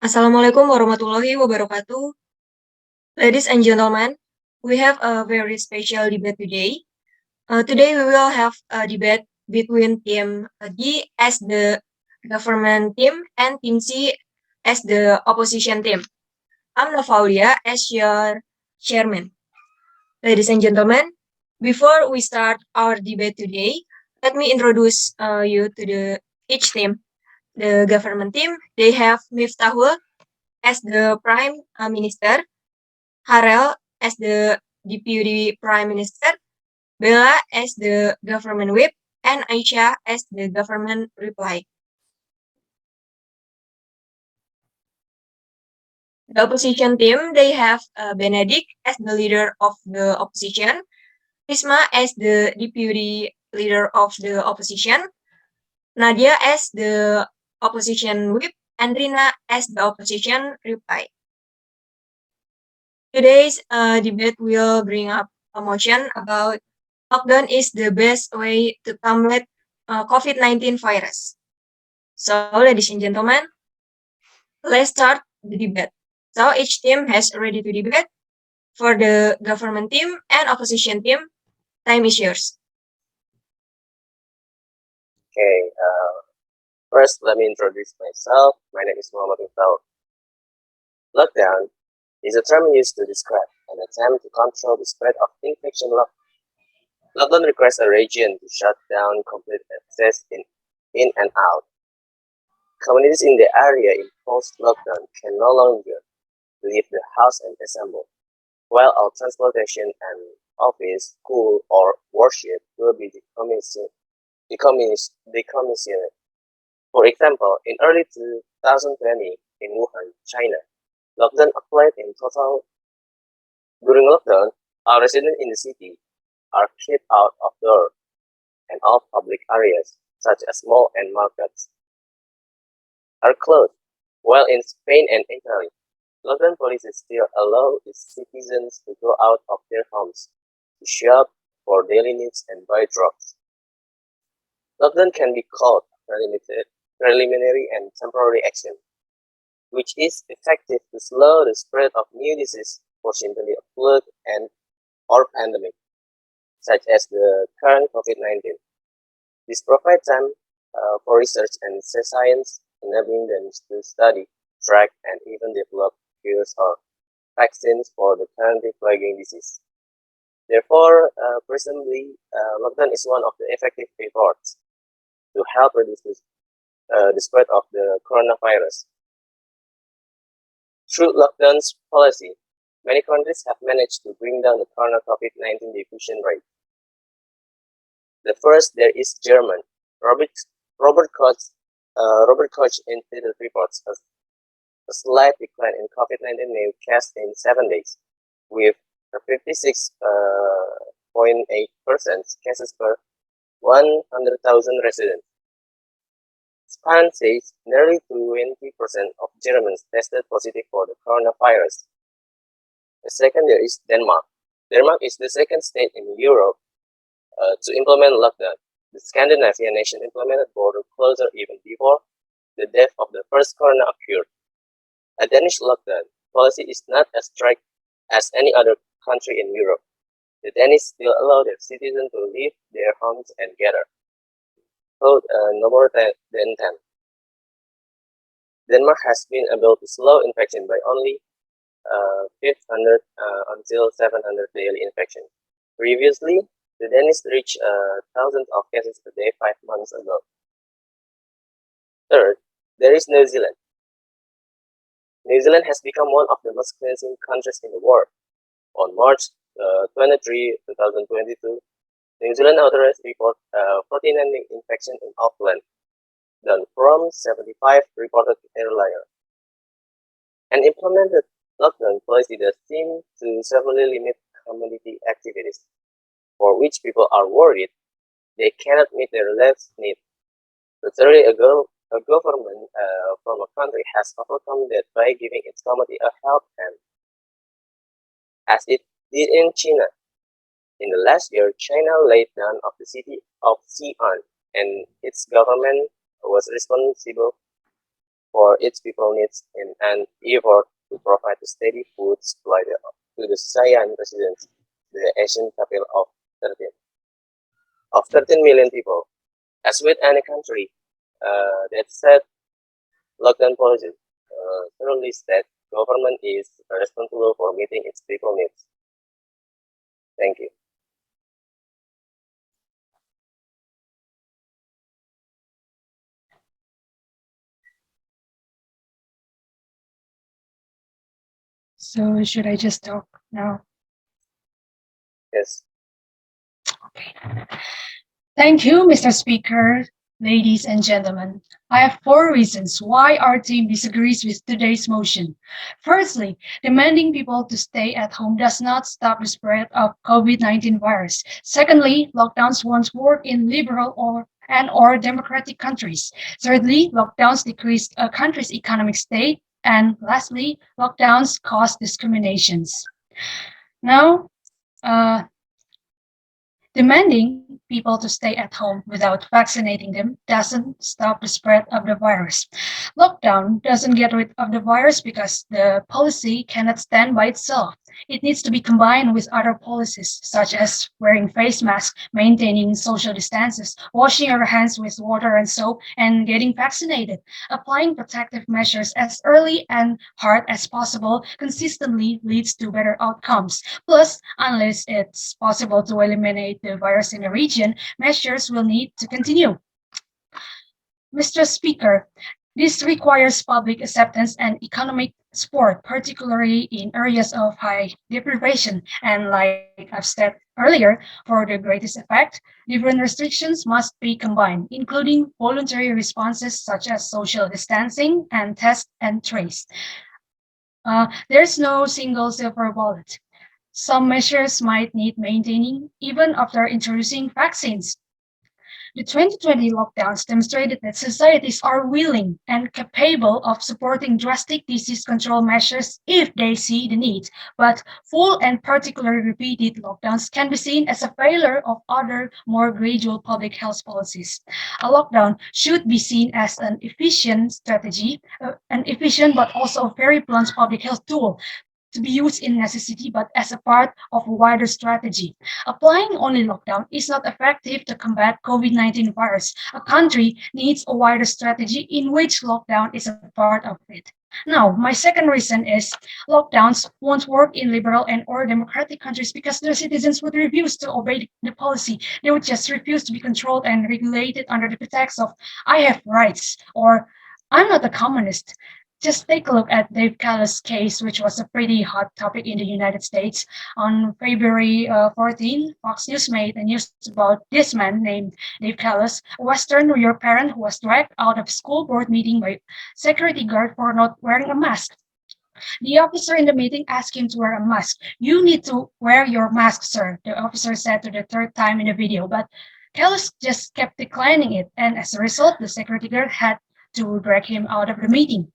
Assalamualaikum warahmatullahi wabarakatuh. Ladies and gentlemen, we have a very special debate today. Today we will have a debate between Team D as the government team and Team C as the opposition team. I'm Nafaulia as your chairman. Ladies and gentlemen, before we start our debate today, let me introduce you to each team. The government team, they have Miftahul as the Prime Minister, Harel as the Deputy Prime Minister, Bella as the Government Whip, and Aisha as the Government Reply. The opposition team, they have Benedict as the leader of the opposition, Risma as the Deputy Leader of the opposition, Nadia as the opposition whip, and Rina as the opposition reply. Today's debate will bring up a motion about lockdown is the best way to combat COVID-19 virus. So, ladies and gentlemen, let's start the debate. So, each team has ready to debate. For the government team and opposition team, time is yours. Okay, first let me introduce myself. My name is Muhammad Iqbal. Lockdown is a term used to describe an attempt to control the spread of infection. Lockdown requires a region to shut down complete access in and out. Communities in the area imposed lockdown can no longer leave the house and assemble, while all transportation and office, school, or worship will be decommissioned. For example, in early 2020 in Wuhan, China, lockdown applied in total. During lockdown, our residents in the city are kept out of doors and all public areas, such as malls and markets, are closed. While in Spain and Italy, lockdown policies still allow its citizens to go out of their homes, to shop for daily needs and buy drugs. Lockdown can be called preliminary and temporary action, which is effective to slow the spread of new diseases, for simply a plague or pandemic, such as the current COVID-19. This provides time for research and science, enabling them to study, track, and even develop cures or vaccines for the currently plaguing disease. Therefore, presently, lockdown is one of the effective efforts to help reduce the spread of the coronavirus. Through lockdown's policy, many countries have managed to bring down the current COVID-19 diffusion rate. The first there is German. Robert Koch Institute reports a slight decline in COVID-19 new cases in 7 days, with 56.8% cases per 100,000 residents. Spain says nearly 20% of Germans tested positive for the coronavirus. The second there is Denmark. Denmark is the second state in Europe to implement lockdown. The Scandinavian nation implemented border closure even before the death of the first corona occurred. A Danish lockdown policy is not as strict as any other country in Europe. The Danes still allow their citizens to leave their homes and gather. Code no more than 10. Denmark has been able to slow infection by only 500 until 700 daily infection. Previously, the Danes reached thousands of cases per day 5 months ago. Third, there is New Zealand. New Zealand has become one of the most cleansing countries in the world. On March 23, 2022, New Zealand authorities report 49 infection in Auckland, down from 75 reported earlier. An implemented lockdown policy does seem to severely limit community activities, for which people are worried they cannot meet their life's needs. Literally, a government from a country has overcome that by giving its community a help hand, as it did in China. In the last year, China laid down of the city of Xi'an, and its government was responsible for its people needs in an effort to provide a steady food supply to the Sian residents, the Asian capital 13, of 13 million people. As with any country that set lockdown policies, thoroughly state government is responsible for meeting its people needs. Thank you. So should I just talk now? Yes. Okay. Thank you, Mr. Speaker. Ladies and gentlemen, I have 4 reasons why our team disagrees with today's motion. Firstly, demanding people to stay at home does not stop the spread of COVID-19 virus. Secondly, lockdowns won't work in liberal or democratic countries. Thirdly, lockdowns decrease a country's economic state. And lastly, lockdowns cause discriminations. Now, demanding people to stay at home without vaccinating them doesn't stop the spread of the virus. Lockdown doesn't get rid of the virus because the policy cannot stand by itself. It needs to be combined with other policies, such as wearing face masks, maintaining social distances, washing our hands with water and soap, and getting vaccinated. Applying protective measures as early and hard as possible consistently leads to better outcomes. Plus, unless it's possible to eliminate the virus in a region, measures will need to continue. Mr. Speaker, this requires public acceptance and economic support, particularly in areas of high deprivation. And like I've said earlier, for the greatest effect, different restrictions must be combined, including voluntary responses such as social distancing and test and trace. There's no single silver bullet. Some measures might need maintaining even after introducing vaccines. The 2020 lockdowns demonstrated that societies are willing and capable of supporting drastic disease control measures if they see the need, but full and particularly repeated lockdowns can be seen as a failure of other, more gradual public health policies. A lockdown should be seen as an efficient strategy, an efficient but also very blunt public health tool to be used in necessity, but as a part of a wider strategy. Applying only lockdown is not effective to combat COVID-19 virus. A country needs a wider strategy in which lockdown is a part of it. Now, my second reason is lockdowns won't work in liberal and or democratic countries because their citizens would refuse to obey the policy. They would just refuse to be controlled and regulated under the pretext of I have rights or I'm not a communist. Just take a look at Dave Callis' case, which was a pretty hot topic in the United States. On February 14, Fox News made a news about this man named Dave Callis, a Western New York parent who was dragged out of school board meeting by security guard for not wearing a mask. The officer in the meeting asked him to wear a mask. You need to wear your mask, sir, the officer said to the third time in the video, but Callis just kept declining it, and as a result, the security guard had to drag him out of the meeting.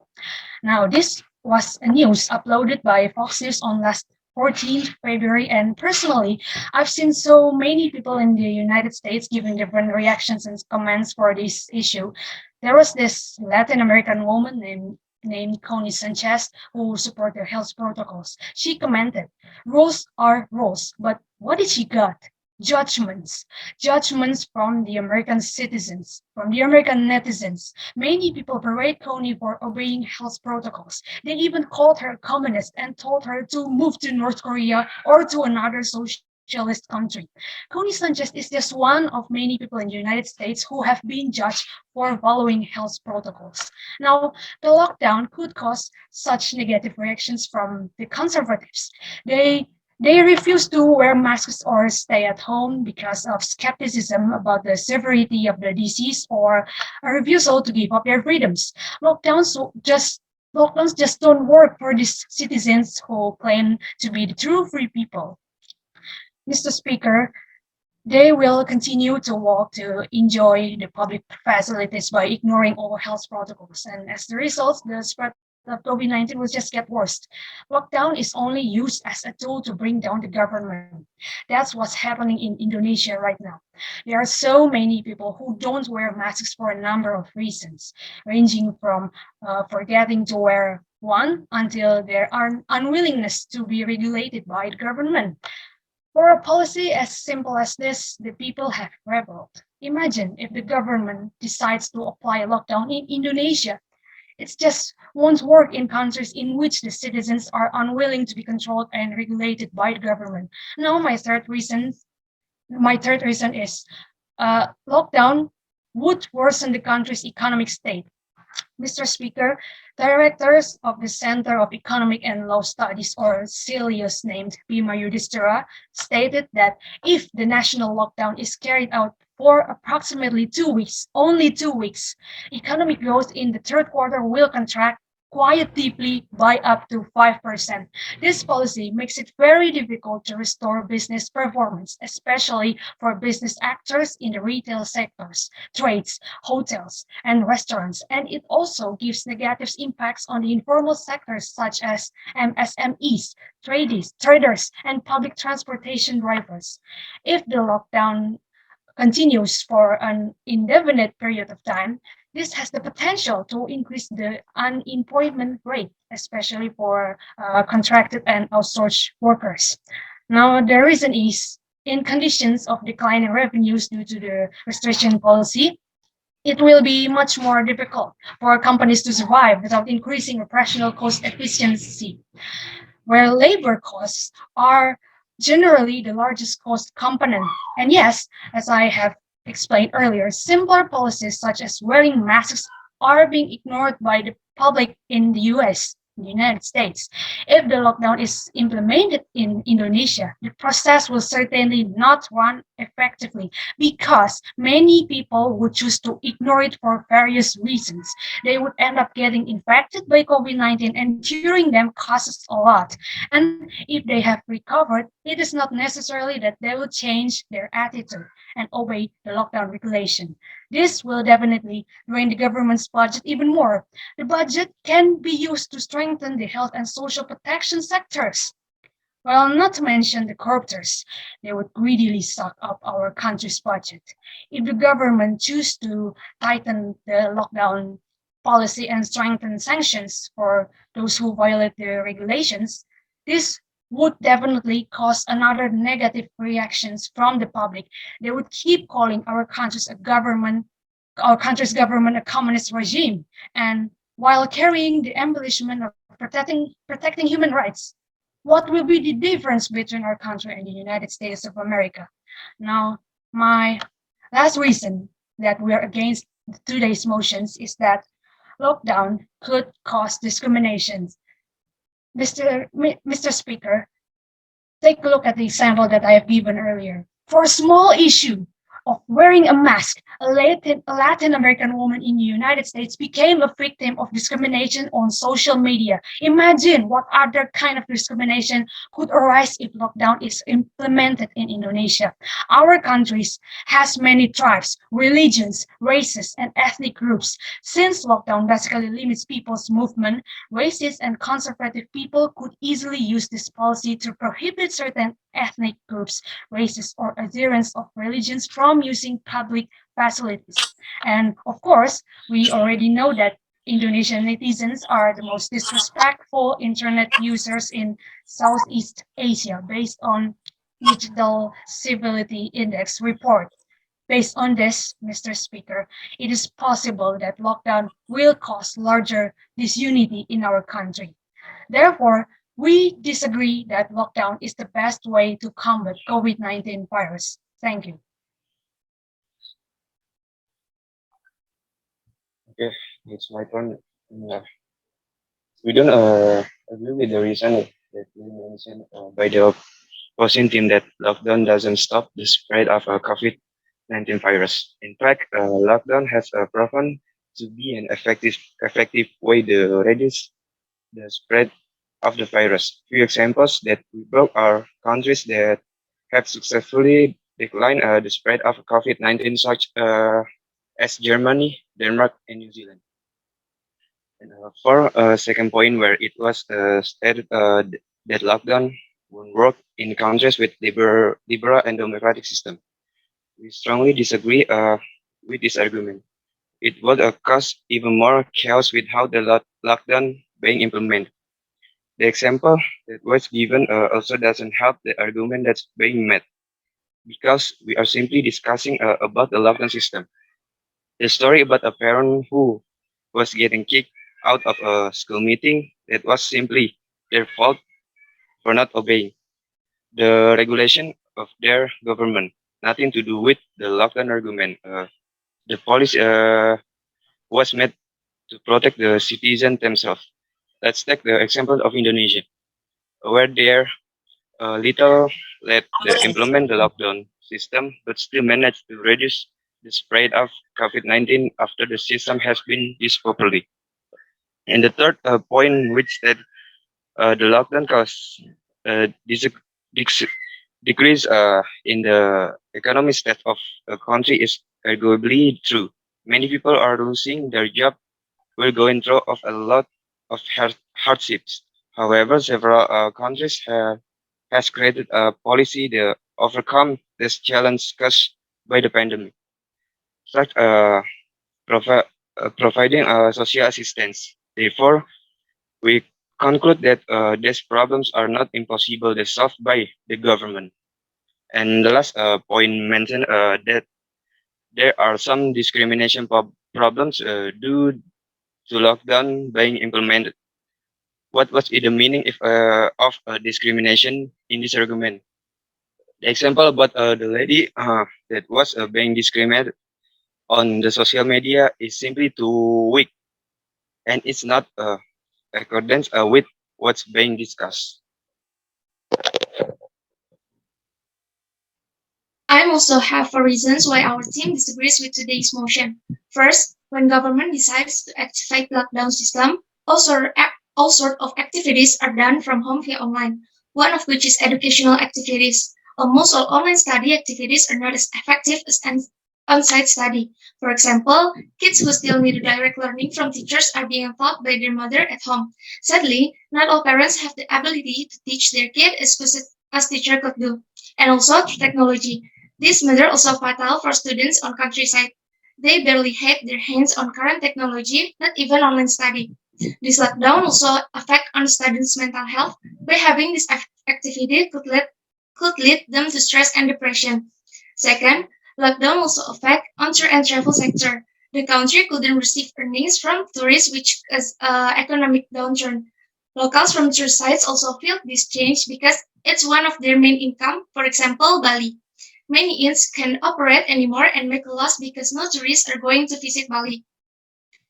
Now, this was a news uploaded by Fox News on last 14th February, and personally, I've seen so many people in the United States giving different reactions and comments for this issue. There was this Latin American woman named Connie Sanchez who supported health protocols. She commented, rules are rules, but what did she got? Judgments from the American citizens, from the American netizens. Many people berate Connie for obeying health protocols. They even called her a communist and told her to move to North Korea or to another socialist country. Connie Sanchez is just one of many people in the United States who have been judged for following health protocols. Now, the lockdown could cause such negative reactions from the conservatives. They refuse to wear masks or stay at home because of skepticism about the severity of the disease or a refusal to give up their freedoms. Lockdowns just don't work for these citizens who claim to be the true free people. Mr. Speaker, they will continue to walk to enjoy the public facilities by ignoring all health protocols. And as the result, the spread of COVID-19 will just get worse. Lockdown is only used as a tool to bring down the government. That's what's happening in Indonesia right now. There are so many people who don't wear masks for a number of reasons, ranging from forgetting to wear one until their unwillingness to be regulated by the government. For a policy as simple as this, the people have rebelled. Imagine if the government decides to apply a lockdown in Indonesia. It just won't work in countries in which the citizens are unwilling to be controlled and regulated by the government. Now, my third reason is lockdown would worsen the country's economic state. Mr. Speaker, directors of the Center of Economic and Law Studies, or CELIUS, named Bima Yudhistira, stated that if the national lockdown is carried out for approximately 2 weeks, only 2 weeks, economic growth in the third quarter will contract quite deeply by up to 5%. This policy makes it very difficult to restore business performance, especially for business actors in the retail sectors, trades, hotels, and restaurants. And it also gives negative impacts on the informal sectors such as MSMEs, traders, and public transportation drivers. If the lockdown continues for an indefinite period of time, this has the potential to increase the unemployment rate, especially for contracted and outsourced workers. Now, the reason is in conditions of declining revenues due to the restriction policy, it will be much more difficult for companies to survive without increasing operational cost efficiency, where labor costs are generally the largest cost component. And yes, as I have explained earlier, simpler policies such as wearing masks are being ignored by the public in the US, the United States. If the lockdown is implemented in Indonesia, the process will certainly not run effectively because many people would choose to ignore it for various reasons. They would end up getting infected by COVID-19, and curing them costs a lot. And if they have recovered, it is not necessarily that they will change their attitude and obey the lockdown regulation. This will definitely drain the government's budget even more. The budget can be used to strengthen the health and social protection sectors. Well, not to mention the corruptors. They would greedily suck up our country's budget. If the government choose to tighten the lockdown policy and strengthen sanctions for those who violate the regulations, this would definitely cause another negative reactions from the public. They would keep calling our country's government a communist regime, and while carrying the embellishment of protecting human rights. What will be the difference between our country and the United States of America? Now, my last reason that we are against today's motions is that lockdown could cause discrimination. Mr. Speaker, take a look at the example that I have given earlier. For a small issue of wearing a mask, a Latin American woman in the United States became a victim of discrimination on social media. Imagine what other kind of discrimination could arise if lockdown is implemented in Indonesia. Our country has many tribes, religions, races, and ethnic groups. Since lockdown basically limits people's movement, racist and conservative people could easily use this policy to prohibit certain ethnic groups, races, or adherents of religions from using public facilities. And of course, we already know that Indonesian netizens are the most disrespectful internet users in Southeast Asia based on Digital Civility Index report. Based on this, Mr. Speaker, it is possible that lockdown will cause larger disunity in our country. Therefore, we disagree that lockdown is the best way to combat COVID-19 virus. Thank you. Okay, it's my turn. We don't agree with the reason that you mentioned by the opposing team that lockdown doesn't stop the spread of COVID-19 virus. In fact, lockdown has proven to be an effective way to reduce the spread of the virus. Few examples that we brought are countries that have successfully declined the spread of COVID-19, such as Germany, Denmark, and New Zealand. And for a second point, where it was stated that lockdown won't work in countries with liberal and democratic system. We strongly disagree with this argument. It would cause even more chaos with how the lockdown being implemented. The example that was given also doesn't help the argument that's being made because we are simply discussing about the lockdown system. The story about a parent who was getting kicked out of a school meeting that was simply their fault for not obeying the regulation of their government. Nothing to do with the lockdown argument. The policy was made to protect the citizens themselves. Let's take the example of Indonesia, where there little let the implement the lockdown system, but still managed to reduce the spread of COVID-19 after the system has been used properly. And the third point, which that the lockdown caused dis- decrease in the economic state of the country is arguably true. Many people are losing their job. We're going through of a lot of hardships. However, several countries have has created a policy to overcome this challenge caused by the pandemic, such providing social assistance. Therefore, we conclude that these problems are not impossible to solve by the government. And the last point mentioned that there are some discrimination problems due to lockdown being implemented. What was the meaning if, of discrimination in this argument? The example about the lady that was being discriminated on the social media is simply too weak, and it's not accordance with what's being discussed. I also have four reasons why our team disagrees with today's motion. First, when government decides to activate lockdown system, all sort of activities are done from home via online, one of which is educational activities. Almost all online study activities are not as effective as an on-site study. For example, kids who still need direct learning from teachers are being taught by their mother at home. Sadly, not all parents have the ability to teach their kid as teacher could do. And also through technology. This method also fatal for students on countryside. They barely had their hands on current technology, not even online study. This lockdown also affect on students' mental health by having this activity could lead them to stress and depression. Second, lockdown also affect on tour and travel sector. The country couldn't receive earnings from tourists, which is economic downturn. Locals from tour sites also feel this change because it's one of their main income. For example, Bali. Many inns can't operate anymore and make a loss because no tourists are going to visit Bali.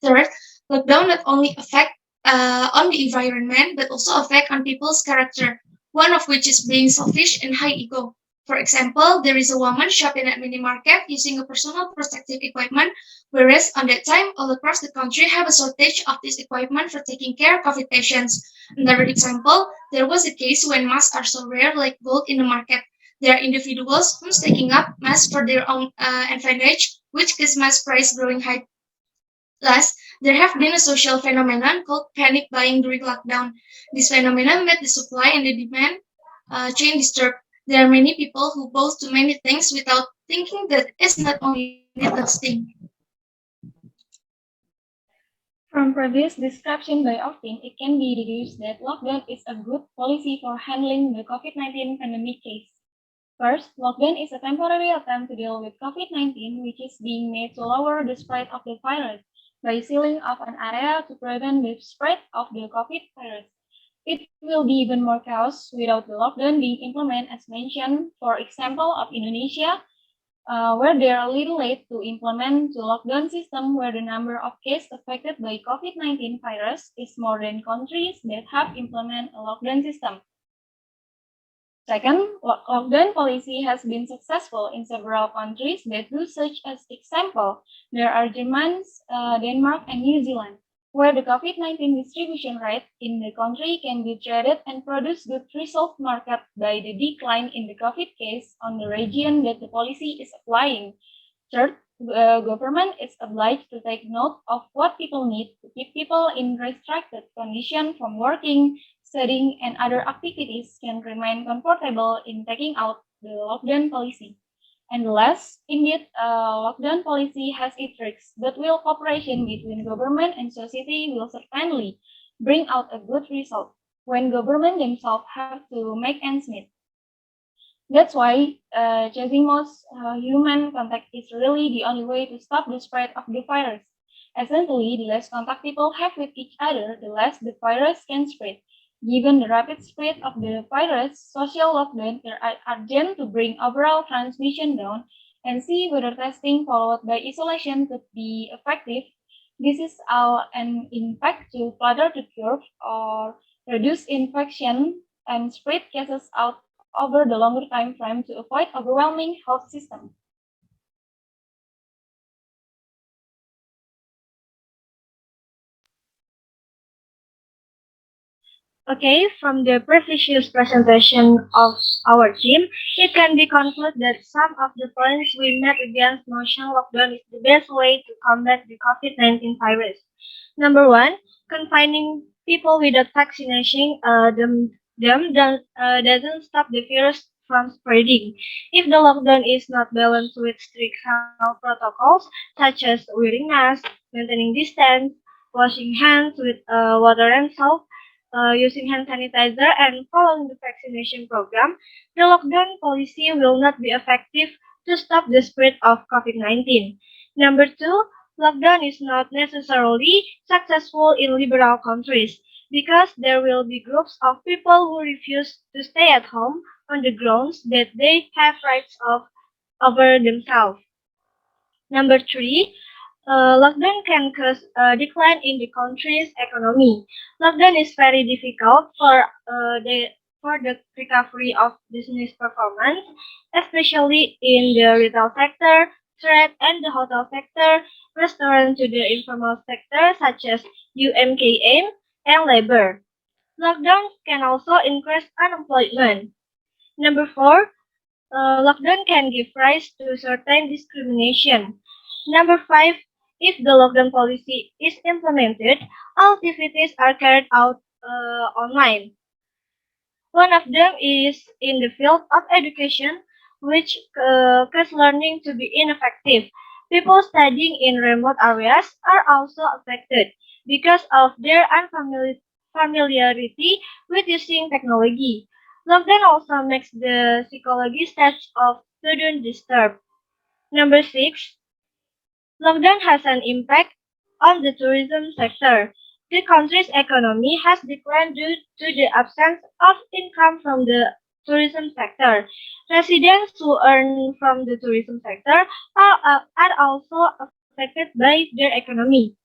Third, lockdown not only affect on the environment but also affect on people's character. One of which is being selfish and high ego. For example, there is a woman shopping at mini market using a personal protective equipment, whereas on that time all across the country have a shortage of this equipment for taking care of COVID patients. Another example, there was a case when masks are so rare like gold in the market. There are individuals who's taking up masks for their own advantage, which gives mask price growing high. Last, there have been a social phenomenon called panic buying during lockdown. This phenomenon made the supply and the demand chain disturbed. There are many people who both do many things without thinking that it's not only needless thing. From previous description by Austin, it can be deduced that lockdown is a good policy for handling the COVID-19 pandemic case. First, lockdown is a temporary attempt to deal with COVID-19, which is being made to lower the spread of the virus by sealing off an area to prevent the spread of the COVID virus. It will be even more chaos without the lockdown being implemented as mentioned, for example, of Indonesia, where they are a little late to implement the lockdown system where the number of cases affected by COVID-19 virus is more than countries that have implemented a lockdown system. Second, lockdown policy has been successful in several countries that do such as example. There are Germany, Denmark, and New Zealand, where the COVID-19 distribution rate in the country can be traded and produce good results marked by the decline in the COVID case on the region that the policy is applying. Third, government is obliged to take note of what people need to keep people in restricted condition from working, studying, and other activities can remain comfortable in taking out the lockdown policy. And last, indeed, lockdown policy has its risks, but will cooperation between government and society will certainly bring out a good result when government themselves have to make ends meet. That's why chasing most human contact is really the only way to stop the spread of the virus. Essentially, the less contact people have with each other, the less the virus can spread. Given the rapid spread of the virus, social lockdown are urgent to bring overall transmission down and see whether testing followed by isolation could be effective. This is an impact to further the curve or reduce infection and spread cases out over the longer time frame to avoid overwhelming health system. Okay, from the previous presentation of our team, it can be concluded that some of the points we made against motion lockdown is the best way to combat the COVID-19 virus. Number one, confining people without vaccination doesn't stop the virus from spreading. If the lockdown is not balanced with strict health protocols, such as wearing masks, maintaining distance, washing hands with water and soap, using hand sanitizer, and following the vaccination program, the lockdown policy will not be effective to stop the spread of COVID-19. Number two, lockdown is not necessarily successful in liberal countries because there will be groups of people who refuse to stay at home on the grounds that they have rights over themselves. Number three, lockdown can cause a decline in the country's economy. Lockdown is very difficult for the recovery of business performance, especially in the retail sector, trade and the hotel sector, restaurant to the informal sector such as UMKM and labor. Lockdown can also increase unemployment. Number four, lockdown can give rise to certain discrimination. Number five, if the lockdown policy is implemented, all activities are carried out online. One of them is in the field of education, which causes learning to be ineffective. People studying in remote areas are also affected because of their unfamiliarity with using technology. Lockdown also makes the psychology stats of students disturbed. Number six, lockdown has an impact on the tourism sector. The country's economy has declined due to the absence of income from the tourism sector. Residents who earn from the tourism sector are also affected by their economy.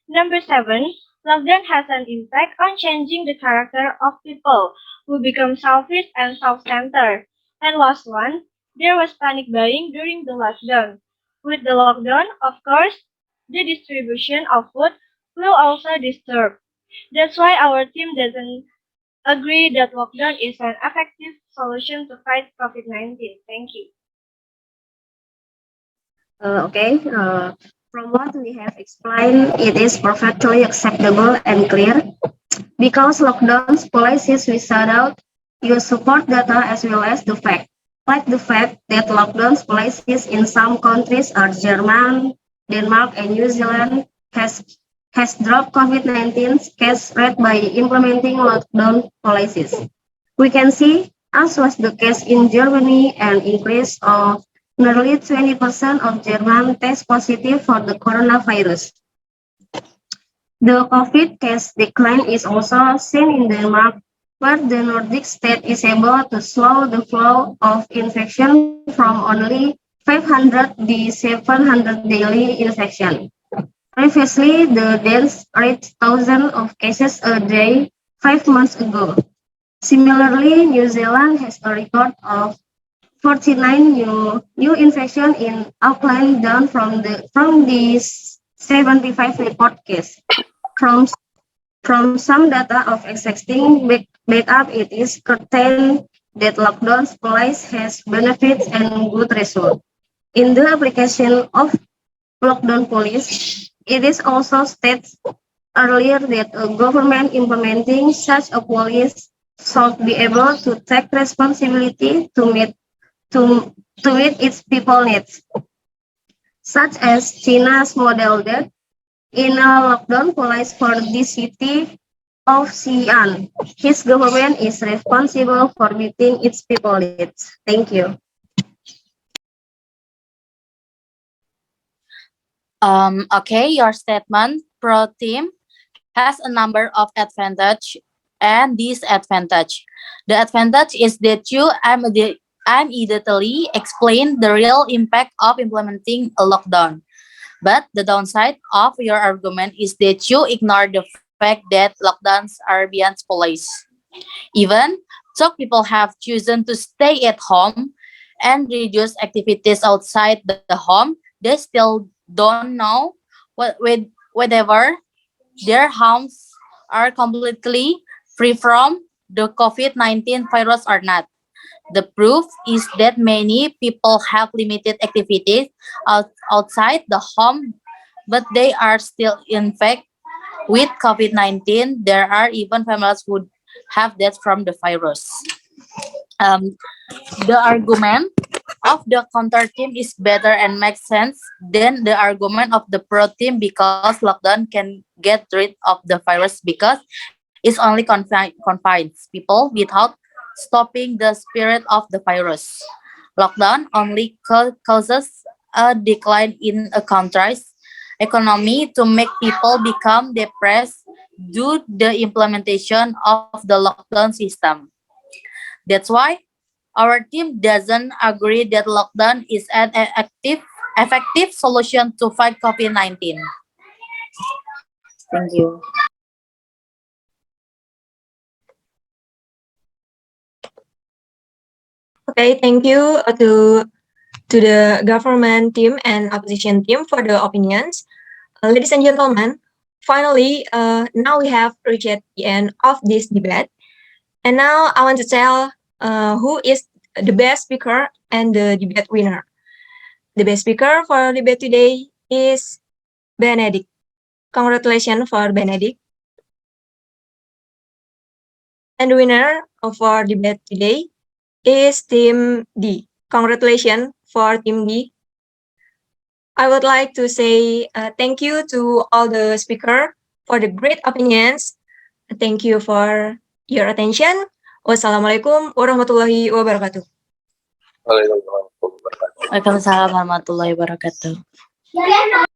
Number seven, lockdown has an impact on changing the character of people who become selfish and self-centered. And last one, there was panic buying during the lockdown. With the lockdown, of course, the distribution of food will also disturb. That's why our team doesn't agree that lockdown is an effective solution to fight COVID-19. Thank you. Okay, from what we have explained, it is perfectly acceptable and clear. Because lockdowns policies we set out use support data as well as the fact. Like the fact that lockdowns policies in some countries are German, Denmark, and New Zealand has dropped COVID-19 case rate by implementing lockdown policies. We can see, as was the case in Germany, an increase of nearly 20% of German test positive for the coronavirus. The COVID case decline is also seen in Denmark, where the Nordic state is able to slow the flow of infection from only 500 to 700 daily infection. Previously, the Danes reached thousands of cases a day 5 months ago. Similarly, New Zealand has a record of 49 new infection in Auckland, down from the 75 report case. From some data of existing backup, it is certain that lockdown policy has benefits and good results. In the application of lockdown police. It is also stated earlier that a government implementing such a policy should be able to take responsibility to meet its people needs, such as China's model that in a lockdown policy for the city of Xi'an. His government is responsible for meeting its people needs. Thank you. Okay, your statement, pro team, has a number of advantage and disadvantage. The advantage is that you immediately explain the real impact of implementing a lockdown. But the downside of your argument is that you ignore the fact that lockdowns are beyond police. Even so, people have chosen to stay at home and reduce activities outside the home. They still don't know whether their homes are completely free from the COVID-19 virus or not. The proof is that many people have limited activities outside the home, but they are still infected with COVID-19. There are even families who have death from the virus. Um, the argument of the counter team is better and makes sense than the argument of the pro team because lockdown can get rid of the virus because it's only confines people without stopping the spread of the virus. Lockdown only causes a decline in a country's economy to make people become depressed due to the implementation of the lockdown system. That's why our team doesn't agree that lockdown is an effective solution to fight COVID-19. Thank you. Okay, thank you to the government team and opposition team for the opinions. Ladies and gentlemen, finally, now we have reached the end of this debate. And now I want to tell who is the best speaker and the debate winner. The best speaker for debate today is Benedict. Congratulations for Benedict. And the winner for debate today is Team D. Congratulations for Team D. I would like to say thank you to all the speakers for the great opinions. Thank you for your attention. Wassalamualaikum warahmatullahi wabarakatuh. Waalaikumsalam warahmatullahi wabarakatuh. Waalaikumsalam warahmatullahi wabarakatuh.